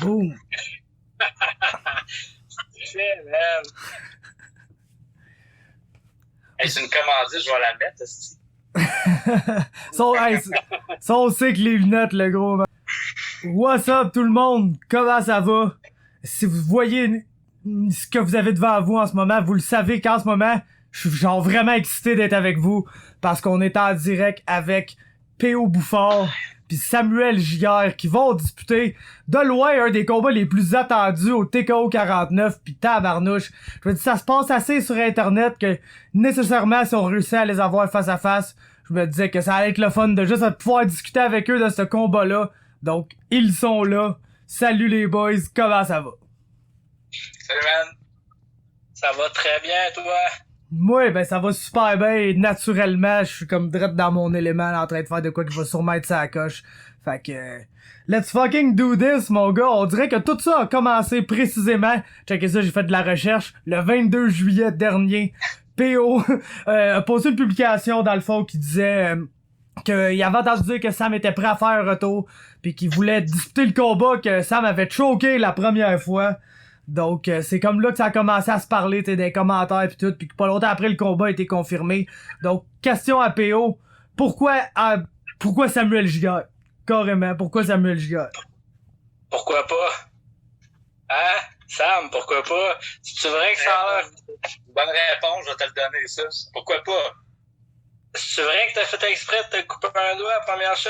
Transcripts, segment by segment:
Boom! Shit, man! Hey, c'est une commandite, je vais la mettre, aussi. Ça, on sait que les lunettes, le gros, man. What's up, tout le monde? Comment ça va? Si vous voyez ce que vous avez devant vous en ce moment, vous le savez qu'en ce moment, je suis genre vraiment excité d'être avec vous parce qu'on est en direct avec P.O. Bouffard puis Samuel Giguère qui vont disputer de loin un des combats les plus attendus au TKO 49 puis tabarnouche. Je veux dire, ça se passe assez sur internet que nécessairement si on réussit à les avoir face à face, je me disais que ça allait être le fun de juste pouvoir discuter avec eux de ce combat-là. Donc, ils sont là. Salut les boys, comment ça va? Salut man! Ça va très bien, toi? Moi, ben ça va super bien. Naturellement, je suis comme direct dans mon élément là, en train de faire de quoi qui va sûrement être sa coche. Fait que... let's fucking do this, mon gars. On dirait que tout ça a commencé précisément... Checkez ça, j'ai fait de la recherche. Le 22 juillet dernier, P.O. a posté une publication dans le fond qui disait... qu'il avait entendu dire que Sam était prêt à faire un retour puis qu'il voulait disputer le combat que Sam avait choqué la première fois. Donc c'est comme là que ça a commencé à se parler, t'sais, des commentaires pis tout, pis que pas longtemps après le combat a été confirmé. Donc question à PO, pourquoi Samuel Giguère? Carrément, pourquoi Samuel Giguère? Pourquoi pas? Hein? Sam, pourquoi pas? C'est vrai que ça a l'air... Bonne réponse, je vais te le donner, ça. Pourquoi pas? C'est vrai que t'as fait exprès de te couper un doigt à la première shot?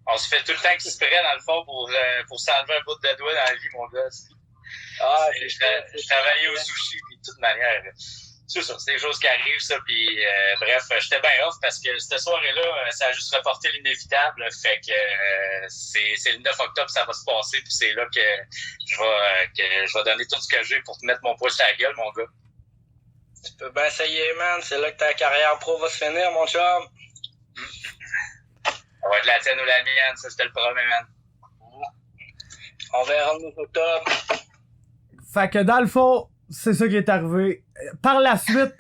On se fait tout le temps exprès, dans le fond, pour s'enlever un bout de doigt dans la vie, mon gars. Ah, je travaillais au sushi, puis de toute manière, c'est sûr, c'est des choses qui arrivent, ça, puis bref, j'étais bien off parce que cette soirée-là, ça a juste reporté l'inévitable, fait que c'est le 9 octobre, ça va se passer, puis c'est là que je vais donner tout ce que j'ai pour te mettre mon poids sur la gueule, mon gars. Tu peux bien essayer, man, c'est là que ta carrière pro va se finir, mon chum. Ça va être la tienne ou la mienne, ça, c'était le premier, man. On verra le 9 octobre. Fait que dans le fond, c'est ça qui est arrivé. Par la suite,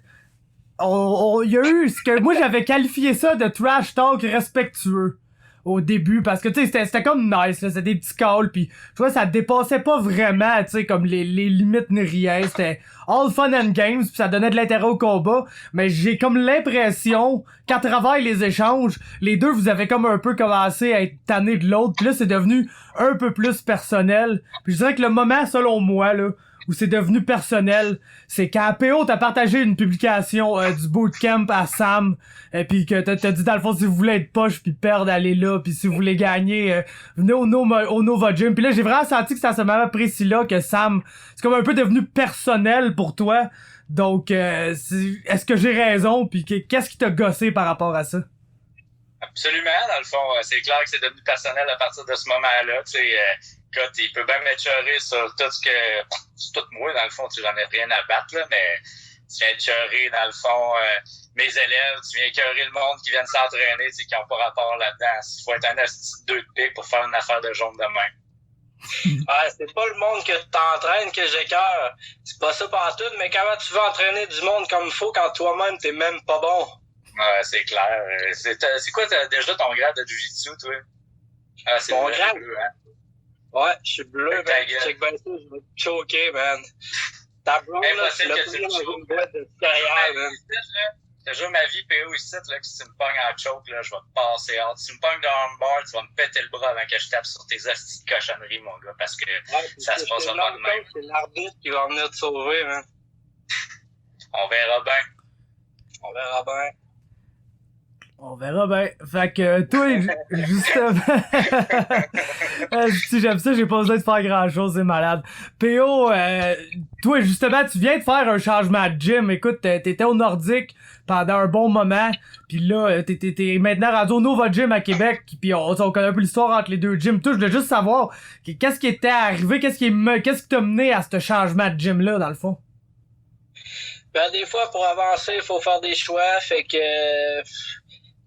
il y a eu ce que moi j'avais qualifié ça de trash talk respectueux au début parce que tu sais c'était comme nice là, c'était des petits calls puis tu vois ça dépassait pas vraiment tu sais comme les limites ni rien, c'était all fun and games puis ça donnait de l'intérêt au combat, mais j'ai comme l'impression qu'à travers les échanges les deux vous avez comme un peu commencé à être tannés de l'autre puis là c'est devenu un peu plus personnel, puis je dirais que le moment selon moi là où c'est devenu personnel, c'est quand PO t'a partagé une publication du bootcamp à Sam, puis que t'as dit dans le fond si vous voulez être poche puis perdre, allez là, puis si vous voulez gagner, venez au Nova Gym. Puis là j'ai vraiment senti que c'est à ce moment précis là que Sam, c'est comme un peu devenu personnel pour toi. Donc est-ce que j'ai raison, puis qu'est-ce qui t'a gossé par rapport à ça? Absolument, dans le fond, c'est clair que c'est devenu personnel à partir de ce moment-là. Tu sais, écoute, il peut bien m'écheurer sur tout ce que... Sur tout moi, dans le fond, tu j'en ai rien à battre, là, mais tu viens écheurer, dans le fond, mes élèves, tu viens écheurer le monde qui viennent s'entraîner, tu sais, qui n'ont pas rapport là-dedans. Il faut être un asti 2 de pique pour faire une affaire de jaune de main. Ah, c'est pas le monde que t'entraînes que j'écœure. C'est pas ça partout, mais comment tu veux entraîner du monde comme il faut quand toi-même t'es même pas bon? Ouais, c'est clair. C'est quoi déjà ton grade de Jiu-Jitsu, toi? Ah, c'est mon grade? Bleu, hein? Ouais, je suis bleu, man. Check bien ça, je vais te choquer, man. Ta blonde, là, tu l'as pris dans une boîte de carrière, man. Je te jure ma vie, PO ici, là, que si tu me pognes en choke, là, je vais te passer hâte. Si tu me pognes de armbar, tu vas me péter le bras avant que je tape sur tes hosties de cochonneries, mon gars, parce que ça se passe pas de même. C'est l'arbitre qui va venir te sauver, man. On verra bien. On verra bien. On verra ben. Fait que toi, justement... si j'aime ça, j'ai pas besoin de faire grand-chose, c'est malade. PO, toi, justement, tu viens de faire un changement de gym. Écoute, t'étais au Nordique pendant un bon moment, puis là, t'es maintenant rendu au Nova Gym à Québec, puis on connaît un peu l'histoire entre les deux gyms. Toi, je voulais juste savoir, qu'est-ce qui était arrivé, qu'est-ce qui t'a mené à ce changement de gym-là, dans le fond? Ben, des fois, pour avancer, il faut faire des choix, fait que...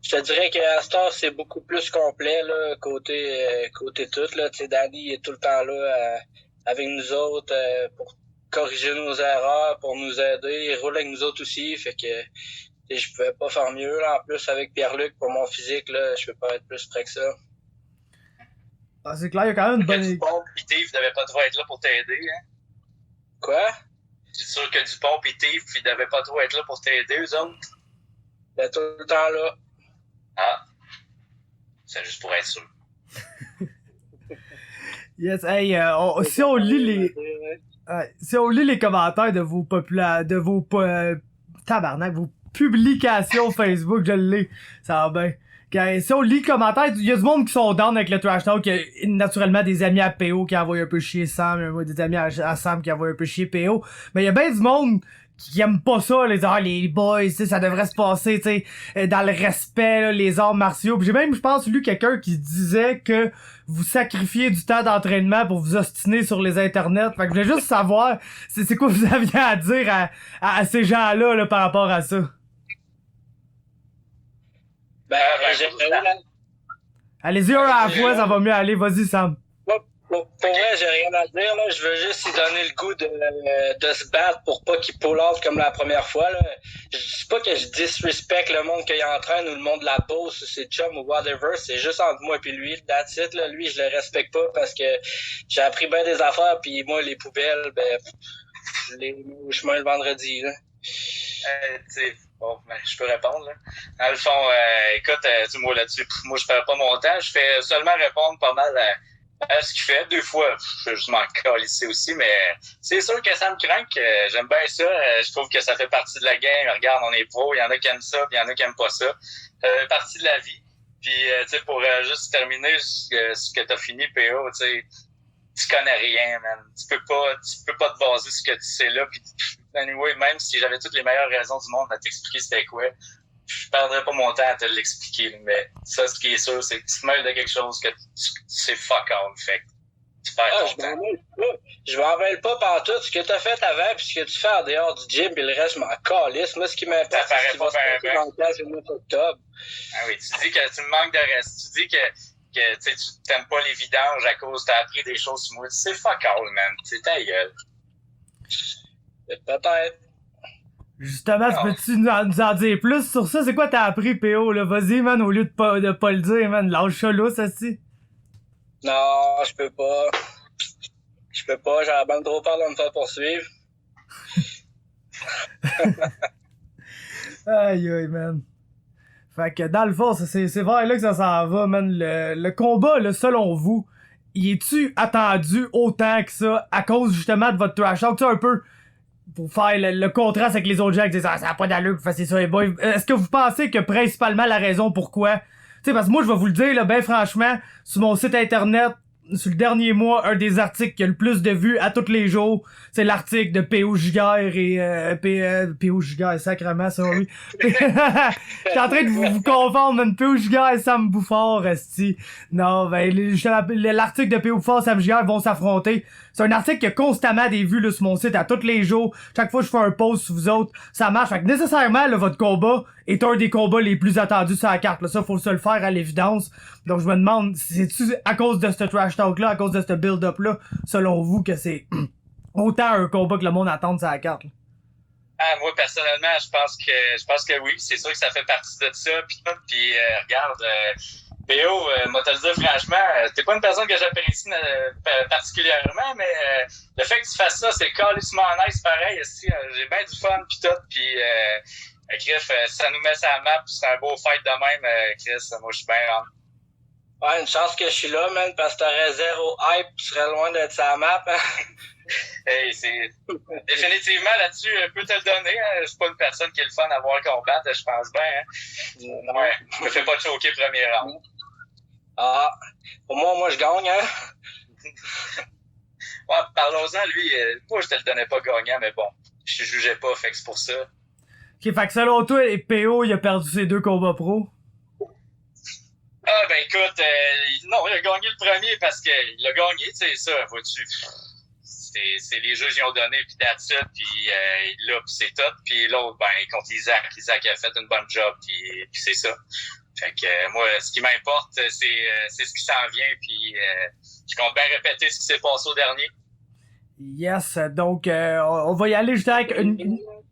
je te dirais qu'à Star, c'est beaucoup plus complet, là, côté tout, là. Tu sais, Danny est tout le temps là, avec nous autres, pour corriger nos erreurs, pour nous aider. Il roule avec nous autres aussi, fait que, je pouvais pas faire mieux, là. En plus, avec Pierre-Luc, pour mon physique, là, je peux pas être plus près que ça. Ah, c'est clair, il y a quand même une bonne... Dupont pis Tiff devaient pas trop être là pour t'aider, hein? Quoi? C'est sûr que Dupont pis Tiff, ils devaient pas trop être là pour t'aider, eux autres? Il est tout le temps là. Ah. C'est juste pour être sûr. Yes, hey, si on lit les... si on lit les commentaires de vos tabarnak, vos publications Facebook, je l'ai, ça va bien. Si on lit les commentaires, il y a du monde qui sont down avec le trash talk. Il y a naturellement des amis à PO qui envoient un peu chier Sam, il y a des amis à Sam qui envoient un peu chier PO. Mais il y a bien du monde qui aiment pas ça, les boys, tu sais, ça devrait se passer, tu sais, dans le respect, là, les arts martiaux. Puis j'ai même, je pense, lu quelqu'un qui disait que vous sacrifiez du temps d'entraînement pour vous ostiner sur les internets. Fait que je voulais juste savoir, c'est quoi vous aviez à dire à ces gens-là, là, par rapport à ça. Allez-y, un à la fois, ça va mieux aller. Vas-y, Sam. Pour vrai, j'ai rien à dire, là. Je veux juste lui donner le goût de se battre pour pas qu'il pull out comme la première fois, là. Je dis pas que je disrespecte le monde qu'il entraîne ou le monde de la pause ou ses chums ou whatever. C'est juste entre moi et lui. That's it, là. Lui, je le respecte pas parce que j'ai appris bien des affaires puis moi, les poubelles, ben, je les mets au chemin le vendredi, là. Bon, ben, je peux répondre, là. Dans le fond, écoute, dis-moi là-dessus. Moi, je perds pas mon temps. Je fais seulement répondre pas mal à ce qu'il fait. 2 fois, je m'en colle ici aussi, mais c'est sûr que ça me craint. J'aime bien ça. Je trouve que ça fait partie de la game. Regarde, on est pro. Il y en a qui aiment ça, puis il y en a qui aiment pas ça. Ça fait partie de la vie. Puis, tu sais, pour juste terminer ce que t'as fini, PO, tu sais, tu connais rien, man. Tu peux pas te baser sur ce que tu sais là. Puis, anyway, même si j'avais toutes les meilleures raisons du monde à t'expliquer c'était quoi, je perdrais pas mon temps à te l'expliquer. Mais ça, ce qui est sûr, c'est que tu te mêles de quelque chose que tu sais fuck all. Fait que tu perds ton temps. Je m'en mêle pas pantoute. Ce que t'as fait avant puis ce que tu fais en dehors du gym puis le reste, je m'en calisse. Moi, ce qui m'importe, c'est ce qui va se passer dans le temps du mois d'octobre. Ah oui, tu dis que tu me manques de reste. Tu dis que tu t'aimes pas les vidanges à cause que t'as appris des choses sur moi. C'est fuck all, man. C'est ta gueule. Peut-être. Justement, peux-tu nous en dire plus sur ça? C'est quoi t'as appris, PO, là? Vas-y, man, au lieu de pas le dire, man. Lâche ça là, ça, si. Non, je peux pas. Je peux pas, j'ai ben trop peur de me faire poursuivre. Aïe, aïe, man. Fait que, dans le fond, c'est vers là que ça s'en va, man. Le combat, là, selon vous, y est-tu attendu autant que ça à cause, justement, de votre trash talk? Tu sais, un peu, pour faire le contraste avec les autres gens qui disent « Ah, ça a pas d'allure pour faire ça, les boys. » Est-ce que vous pensez que, principalement, la raison pourquoi... Tu sais, parce que moi, je vais vous le dire, là, ben franchement, sur mon site internet, sur le dernier mois, un des articles qui a le plus de vues à tous les jours, c'est l'article de P.O. Giguère et P.O. Giguère, sacrément, ça, oui. J'étais en train de vous confondre, man. P.O. Giguère et Sam Bouffard, esti. Non, ben, l'article de P.O. Bouffard et Sam Giguère vont s'affronter. C'est un article qui a constamment des vues là, sur mon site à tous les jours. Chaque fois que je fais un post sur vous autres, ça marche. Fait que nécessairement, là, votre combat est un des combats les plus attendus sur la carte. Là. Ça, faut se le faire à l'évidence. Donc, je me demande, c'est-tu à cause de ce trash talk-là, à cause de ce build-up-là, selon vous, que c'est autant un combat que le monde attend sur la carte? Là? Ah, moi, personnellement, je pense que oui. C'est sûr que ça fait partie de ça. Puis regarde... P.O., moi te le dire franchement, t'es pas une personne que j'apprécie particulièrement, mais le fait que tu fasses ça, c'est calissement nice pareil. J'ai bien du fun pis tout, pis Chris, ça nous met sur la map, c'est un beau fight de même, Chris, moi je suis bien rendu. Ouais, une chance que je suis là, man, parce que t'aurais 0 hype, tu serais loin d'être sur la map. Hein? Hey, c'est définitivement là-dessus, je peux te le donner. Hein. Je suis pas une personne qui est le fun à voir combattre, je pense bien. Hein. Ouais, je me fais pas choquer premier round. Ah, pour moi, je gagne, hein? Ouais, parlons-en, lui, moi, je te le donnais pas gagnant, mais bon, je jugeais pas, fait que c'est pour ça. Ok, fait que selon toi, PO, il a perdu ses 2 combats pro? Ah, ben écoute, non, il a gagné le premier parce qu'il a gagné, tu sais, ça, vois-tu. C'est les juges qui ont donné, puis that's it, puis là, puis c'est tout. Puis l'autre, ben, contre Isaac a fait une bonne job, puis c'est ça. Fait que moi, ce qui m'importe, c'est ce qui s'en vient, puis je compte bien répéter ce qui s'est passé au dernier. Yes, donc on va y aller juste avec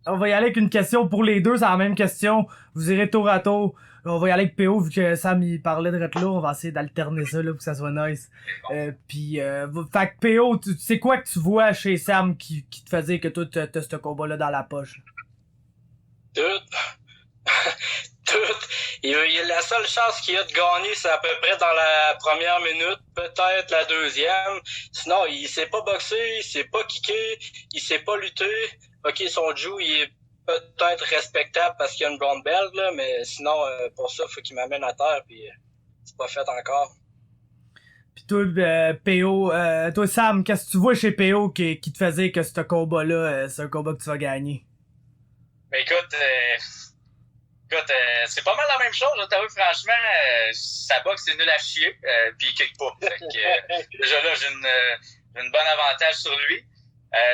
on va y aller avec une question pour les deux, c'est la même question. Vous irez tour à tour. On va y aller avec PO vu que Sam il parlait de là, on va essayer d'alterner ça là pour que ça soit nice. Puis fait que PO, c'est quoi que tu vois chez Sam qui te faisait que toi t'as ce combat-là dans la poche? Tout. La seule chance qu'il a de gagner, c'est à peu près dans la première minute, peut-être la deuxième. Sinon, il sait pas boxer, il sait pas kicker, il sait pas lutter. Ok, son jiu, il est peut-être respectable parce qu'il y a une brown belt, là, mais sinon, pour ça, faut qu'il m'amène à terre, puis c'est pas fait encore. Pis toi, PO, toi Sam, qu'est-ce que tu vois chez PO qui te faisait que ce combat-là, c'est un combat que tu vas gagner? Mais écoute, c'est pas mal la même chose, là, t'avoue, franchement, sa boxe c'est nul à chier, pis il kick pas. Fait que, déjà là, j'ai une bonne avantage sur lui.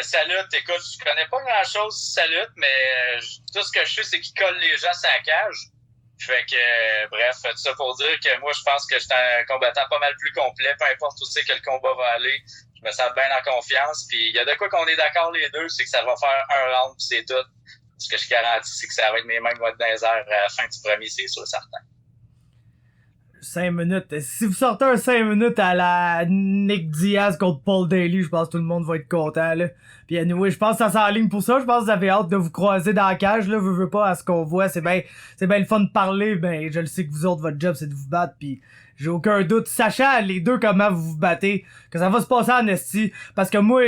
Sa lutte, écoute, je connais pas grand-chose sa lutte, mais tout ce que je sais, c'est qu'il colle les gens sur la cage. Fait que, bref, tout ça pour dire que moi, je pense que j'étais un combattant pas mal plus complet, peu importe où c'est que le combat va aller. Je me sens bien en confiance, puis il y a de quoi qu'on est d'accord les deux, c'est que ça va faire un round, pis c'est tout. Ce que je garantis, c'est que ça va être mes mains qui vont être dans les airs à la fin du premier, c'est sûr, certain. 5 minutes. Si vous sortez un 5 minutes à la Nick Diaz contre Paul Daly, je pense que tout le monde va être content, là. Puis anyway, je pense que ça s'enligne pour ça. Je pense que vous avez hâte de vous croiser dans la cage, là. Veux pas à ce qu'on voit. C'est bien le fun de parler. Ben, je le sais que vous autres, votre job, c'est de vous battre. Puis j'ai aucun doute. Sachant les deux comment vous vous battez, que ça va se passer en esti. Parce que moi,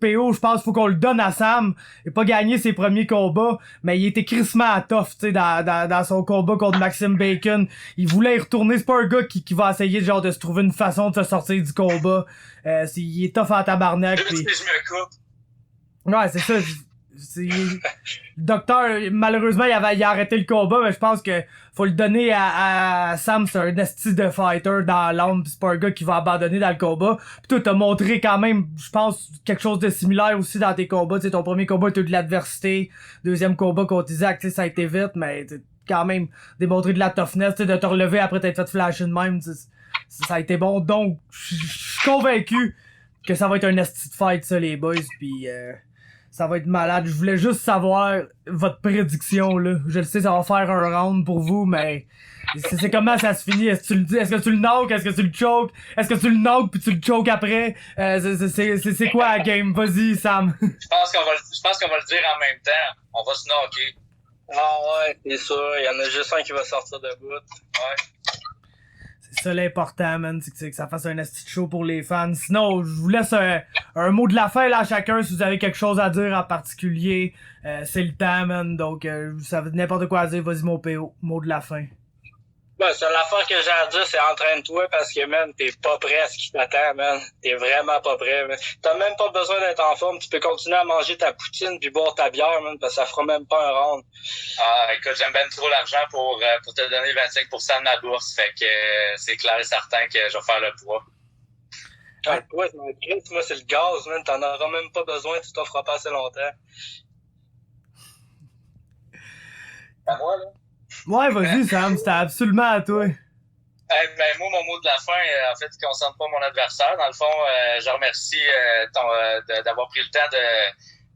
PO, je pense qu'il faut qu'on le donne à Sam. Il a pas gagné ses premiers combats, mais il était crissement à tough, tu sais, dans son combat contre Maxime Bacon. Il voulait y retourner. C'est pas un gars qui va essayer genre de se trouver une façon de se sortir du combat. Il est tough en tabarnak. Juste que je me coupe. Ouais, c'est ça. Le docteur, malheureusement, il a arrêté le combat, mais je pense que faut le donner à Sam. C'est un esti de fighter dans l'âme, pis c'est pas un gars qui va abandonner dans le combat. Pis toi, t'as montré quand même, je pense, quelque chose de similaire aussi dans tes combats. T'sais, ton premier combat, t'as eu de l'adversité. Deuxième combat contre Isaac, ça a été vite, mais t'as quand même démontré de la toughness, de te relever après t'être fait flasher de même. Ça a été bon. Donc, je suis convaincu que ça va être un esti de fight, ça, les boys, pis ça va être malade. Je voulais juste savoir votre prédiction, là. Je le sais, ça va faire un round pour vous, mais c'est comment ça se finit? Est-ce que tu le knock? Est-ce que tu le choke? Est-ce que tu le knock puis tu le choke après? C'est quoi la game? Vas-y, Sam. Je pense qu'on va le dire en même temps. On va se knocker. Ah ouais, c'est sûr. Il y en a juste un qui va sortir de bout. Ouais. C'est ça l'important, man, c'est que ça fasse un esti de show pour les fans. Sinon, je vous laisse un mot de la fin là à chacun si vous avez quelque chose à dire en particulier. C'est le temps, man, donc ça veut n'importe quoi à dire, vas-y mon PO, mot de la fin. Ben, c'est l'affaire que j'ai à dire, c'est entraîne-toi parce que, man, t'es pas prêt à ce qui t'attend, man. T'es vraiment pas prêt, man. T'as même pas besoin d'être en forme. Tu peux continuer à manger ta poutine puis boire ta bière, man, parce que ça fera même pas un round. Ah, écoute, j'aime bien trop l'argent pour te donner 25% de ma bourse. Fait que c'est clair et certain que je vais faire le poids. Ah, le poids, moi, c'est le gaz, man. T'en auras même pas besoin, tu t'en feras pas assez longtemps. À moi, là? Ouais, vas-y, Sam, c'était absolument à toi. Ben, moi, mon mot de la fin, en fait, il concerne pas mon adversaire. Dans le fond, je remercie d'avoir pris le temps de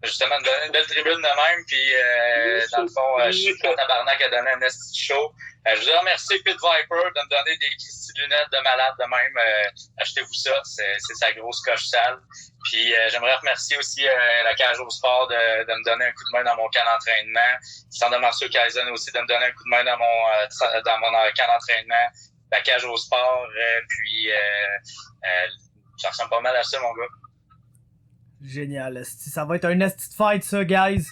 justement de donner une belle tribune de même. Puis, dans le fond, je suis pas tabarnak à donner un esti show. Je voudrais remercier Pit Viper de me donner des Christy lunettes de malade de même. Achetez-vous ça, c'est sa grosse coche sale. Puis j'aimerais remercier aussi la Cage au Sport de me donner un coup de main dans mon camp d'entraînement. Centre de Martial Kaizen aussi de me donner un coup de main dans mon camp d'entraînement. La Cage au Sport, puis ça ressemble pas mal à ça, mon gars. Génial, esti. Ça va être un esti de fight, ça, guys.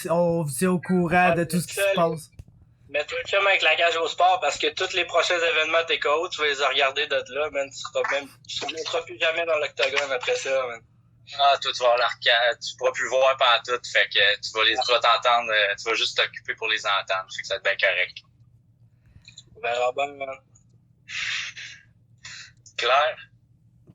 On vous est au courant de tout ce qui se passe. Mets-toi le chum avec la Cage au Sport parce que tous les prochains événements TKO, tu vas les regarder de là, man. Tu ne monteras plus jamais dans l'octogone après ça, man. Ah, toi, tu vas avoir l'arcade, tu pourras plus voir pendant tout, fait que tu vas t'entendre, tu vas juste t'occuper pour les entendre, fait que ça va être bien correct. On verra bien, man. Claire?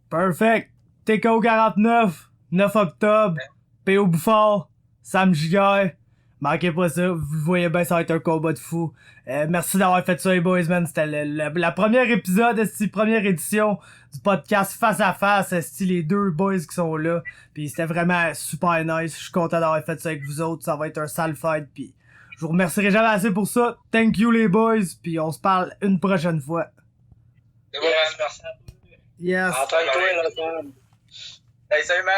Perfect. TKO 49, 9 octobre, PO Bouffard, Sam Giguère. Manquez pas ça, vous voyez bien, ça va être un combat de fou. Merci d'avoir fait ça, les boys, man. C'était la première épisode, première édition du podcast Face à Face, les deux boys qui sont là. Puis c'était vraiment super nice. Je suis content d'avoir fait ça avec vous autres. Ça va être un sale fight, puis Je vous remercierai jamais assez pour ça. Thank you les boys, puis on se parle une prochaine fois. C'est bon, man. Merci à toi. Yes. Entraîne-toi, là, Sam. Hey, salut, man.